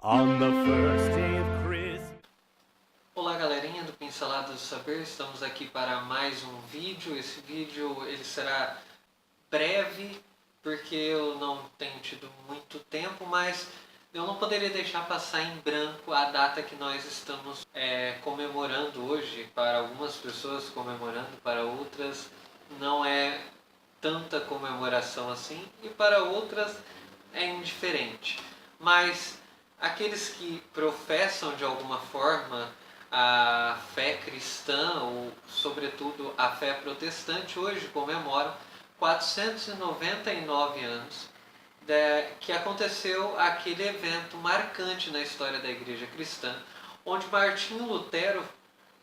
On the first day of Christmas. Olá galerinha do Pincelada do Saber, estamos aqui para mais um vídeo. Esse vídeo ele será breve porque eu não tenho tido muito tempo, mas eu não poderia deixar passar em branco a data que nós estamos comemorando hoje. Para algumas pessoas comemorando, para outras não é tanta comemoração assim e para outras é indiferente. Mas aqueles que professam de alguma forma a fé cristã ou sobretudo a fé protestante hoje comemoram 499 anos que aconteceu aquele evento marcante na história da Igreja Cristã, onde Martinho Lutero,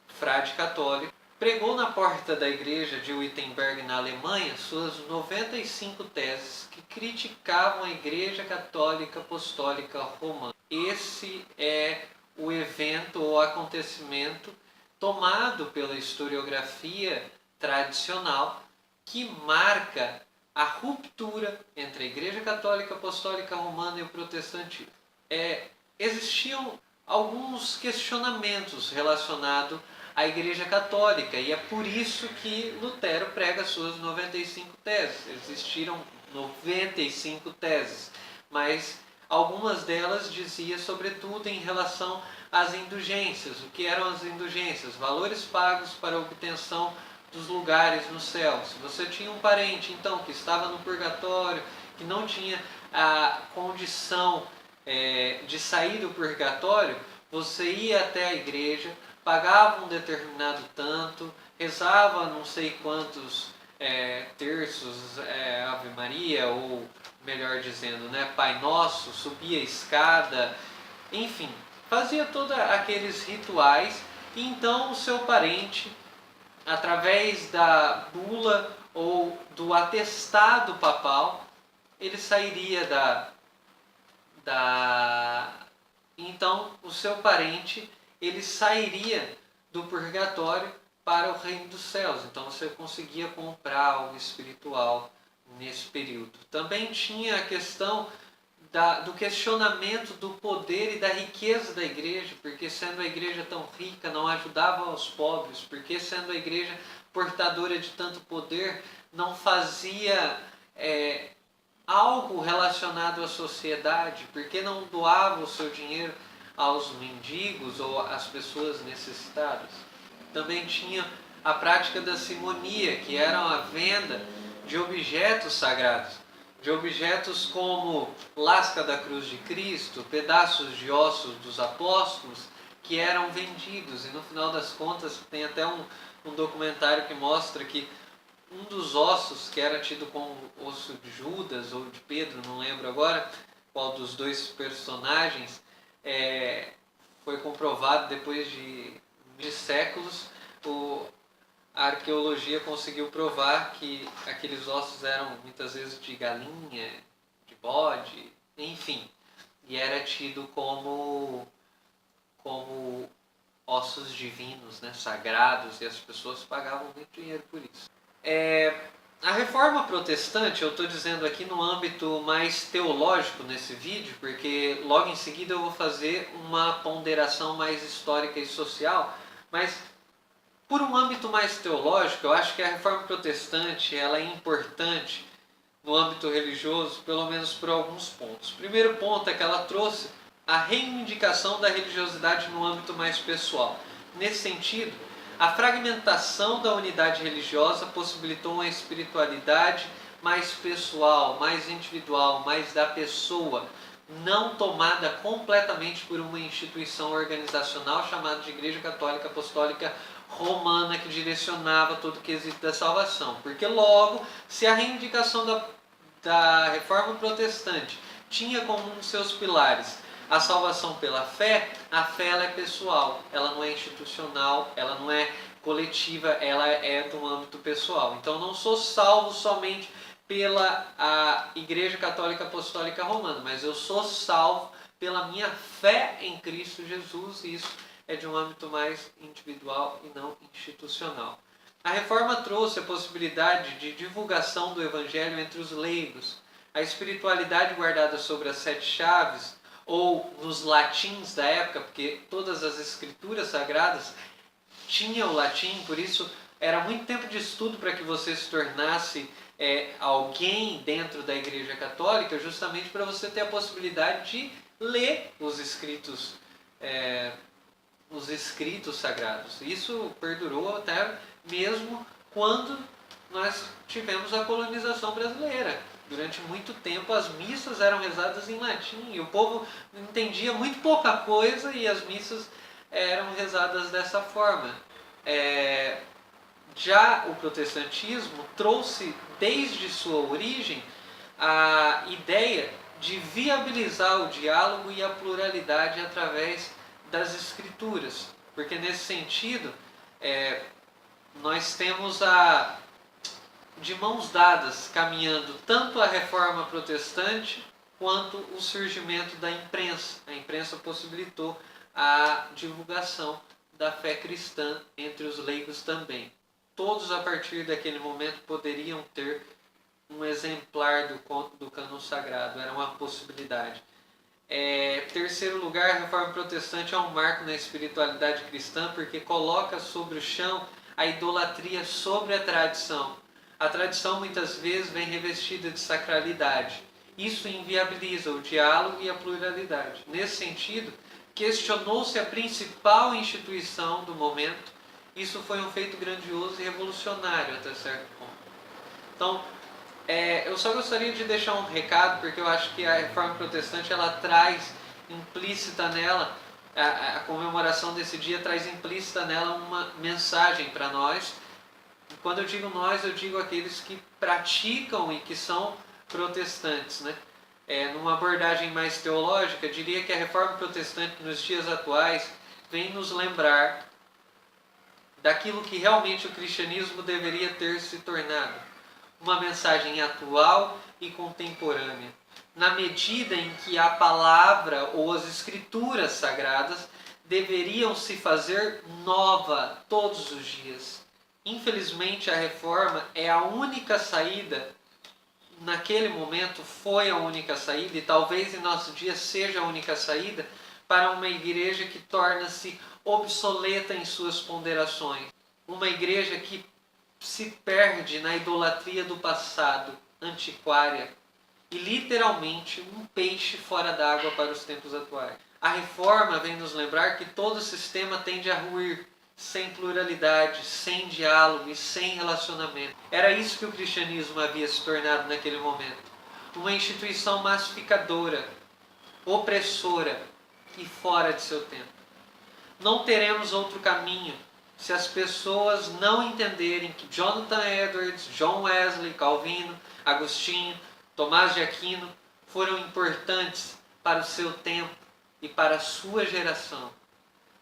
frade católico, pregou na porta da igreja de Wittenberg, na Alemanha, suas 95 teses que criticavam a Igreja Católica Apostólica Romana. Esse é o evento ou acontecimento tomado pela historiografia tradicional que marca a ruptura entre a Igreja Católica Apostólica Romana e o protestantismo. Existiam alguns questionamentos relacionados à Igreja Católica e é por isso que Lutero prega suas 95 teses. Existiram 95 teses, mas algumas delas diziam sobretudo em relação às indulgências. O que eram as indulgências? Valores pagos para a obtenção dos lugares no céu. Se você tinha um parente então que estava no purgatório, que não tinha a condição de sair do purgatório, você ia até a igreja, pagava um determinado tanto, rezava não sei quantos terços, Ave Maria, ou melhor dizendo, Pai Nosso, subia a escada, enfim, fazia todos aqueles rituais e então o seu parente, através da bula ou do atestado papal, ele sairia então o seu parente ele sairia do purgatório para o reino dos céus. Então você conseguia comprar algo espiritual nesse período. Também tinha a questão do questionamento do poder e da riqueza da igreja, porque sendo a igreja tão rica não ajudava aos pobres, porque sendo a igreja portadora de tanto poder não fazia algo relacionado à sociedade, porque não doava o seu dinheiro aos mendigos ou às pessoas necessitadas. Também tinha a prática da simonia, que era a venda de objetos sagrados, de objetos como lasca da cruz de Cristo, pedaços de ossos dos apóstolos, que eram vendidos. E no final das contas tem até um documentário que mostra que um dos ossos, que era tido como osso de Judas ou de Pedro, não lembro agora qual dos dois personagens, foi comprovado depois de séculos. A arqueologia conseguiu provar que aqueles ossos eram muitas vezes de galinha, de bode, enfim, e era tido como ossos divinos, sagrados, e as pessoas pagavam muito dinheiro por isso. A reforma protestante, eu estou dizendo aqui no âmbito mais teológico nesse vídeo, porque logo em seguida eu vou fazer uma ponderação mais histórica e social, mas por um âmbito mais teológico, eu acho que a reforma protestante ela é importante no âmbito religioso, pelo menos por alguns pontos. O primeiro ponto é que ela trouxe a reivindicação da religiosidade no âmbito mais pessoal. Nesse sentido, a fragmentação da unidade religiosa possibilitou uma espiritualidade mais pessoal, mais individual, mais da pessoa, não tomada completamente por uma instituição organizacional chamada de Igreja Católica Apostólica Romana, que direcionava todo o quesito da salvação. Porque logo, se a reivindicação da reforma protestante tinha como um dos seus pilares a salvação pela fé, a fé ela é pessoal, ela não é institucional, ela não é coletiva, ela é do âmbito pessoal. Então eu não sou salvo somente pela a Igreja Católica Apostólica Romana, mas eu sou salvo pela minha fé em Cristo Jesus, e isso é de um âmbito mais individual e não institucional. A reforma trouxe a possibilidade de divulgação do Evangelho entre os leigos, a espiritualidade guardada sobre as 7 chaves, ou nos latins da época, porque todas as escrituras sagradas tinham o latim, por isso era muito tempo de estudo para que você se tornasse alguém dentro da Igreja Católica, justamente para você ter a possibilidade de ler os escritos sagrados. Isso perdurou até mesmo quando nós tivemos a colonização brasileira. Durante muito tempo as missas eram rezadas em latim e o povo entendia muito pouca coisa e as missas eram rezadas dessa forma. Já o protestantismo trouxe desde sua origem a ideia de viabilizar o diálogo e a pluralidade através das escrituras, porque nesse sentido nós temos de mãos dadas caminhando tanto a reforma protestante quanto o surgimento da imprensa. A imprensa possibilitou a divulgação da fé cristã entre os leigos também. Todos a partir daquele momento poderiam ter um exemplar do cânon sagrado, era uma possibilidade. Terceiro lugar, a reforma protestante é um marco na espiritualidade cristã porque coloca sobre o chão a idolatria sobre a tradição. A tradição muitas vezes vem revestida de sacralidade. Isso inviabiliza o diálogo e a pluralidade. Nesse sentido, questionou-se a principal instituição do momento. Isso foi um feito grandioso e revolucionário até certo ponto. Então, eu só gostaria de deixar um recado, porque eu acho que a reforma protestante ela traz implícita nela, a comemoração desse dia traz implícita nela uma mensagem para nós. E quando eu digo nós, eu digo aqueles que praticam e que são protestantes, né? Numa abordagem mais teológica, diria que a reforma protestante nos dias atuais vem nos lembrar daquilo que realmente o cristianismo deveria ter se tornado. Uma mensagem atual e contemporânea, na medida em que a palavra ou as escrituras sagradas deveriam se fazer nova todos os dias. Infelizmente, a reforma é a única saída, naquele momento foi a única saída, e talvez em nosso dia seja a única saída, para uma igreja que torna-se obsoleta em suas ponderações. Uma igreja que se perde na idolatria do passado, antiquária, e literalmente um peixe fora d'água para os tempos atuais. A reforma vem nos lembrar que todo sistema tende a ruir, sem pluralidade, sem diálogo e sem relacionamento. Era isso que o cristianismo havia se tornado naquele momento. Uma instituição massificadora, opressora e fora de seu tempo. Não teremos outro caminho se as pessoas não entenderem que Jonathan Edwards, John Wesley, Calvino, Agostinho, Tomás de Aquino foram importantes para o seu tempo e para a sua geração,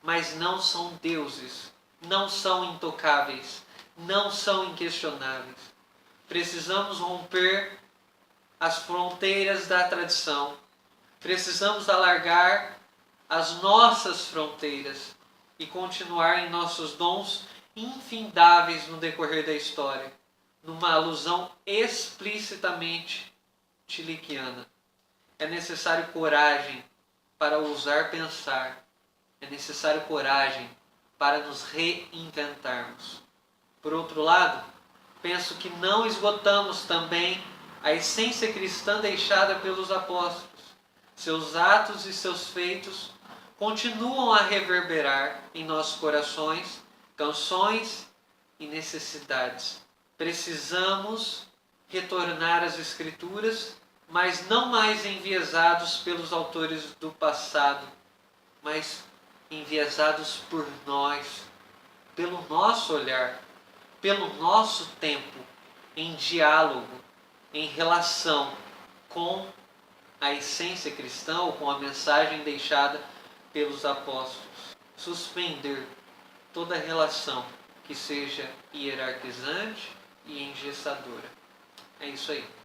mas não são deuses, não são intocáveis, não são inquestionáveis. Precisamos romper as fronteiras da tradição, precisamos alargar as nossas fronteiras e continuar em nossos dons infindáveis no decorrer da história, numa alusão explicitamente tiliquiana. É necessário coragem para ousar pensar. É necessário coragem para nos reinventarmos. Por outro lado, penso que não esgotamos também a essência cristã deixada pelos apóstolos. Seus atos e seus feitos continuam a reverberar em nossos corações, canções e necessidades. Precisamos retornar às Escrituras, mas não mais enviesados pelos autores do passado, mas enviesados por nós, pelo nosso olhar, pelo nosso tempo, em diálogo, em relação com a essência cristã ou com a mensagem deixada pelos apóstolos. Suspender toda relação que seja hierarquizante e engessadora. É isso aí.